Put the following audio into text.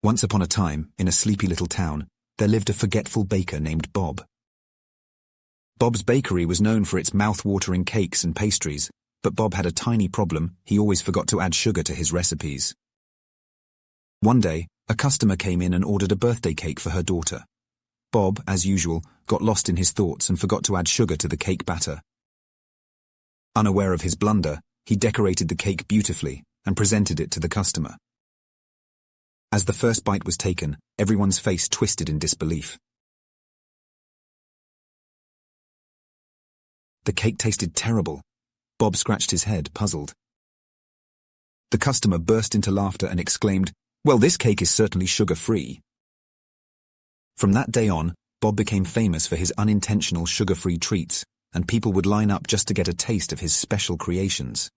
Once upon a time, in a sleepy little town, there lived a forgetful baker named Bob. Bob's bakery was known for its mouth-watering cakes and pastries, but Bob had a tiny problem: he always forgot to add sugar to his recipes. One day, a customer came in and ordered a birthday cake for her daughter. Bob, as usual, got lost in his thoughts and forgot to add sugar to the cake batter. Unaware of his blunder, he decorated the cake beautifully and presented it to the customer. As the first bite was taken, everyone's face twisted in disbelief. The cake tasted terrible. Bob scratched his head, puzzled. The customer burst into laughter and exclaimed, "Well, this cake is certainly sugar-free." From that day on, Bob became famous for his unintentional sugar-free treats, and people would line up just to get a taste of his special creations.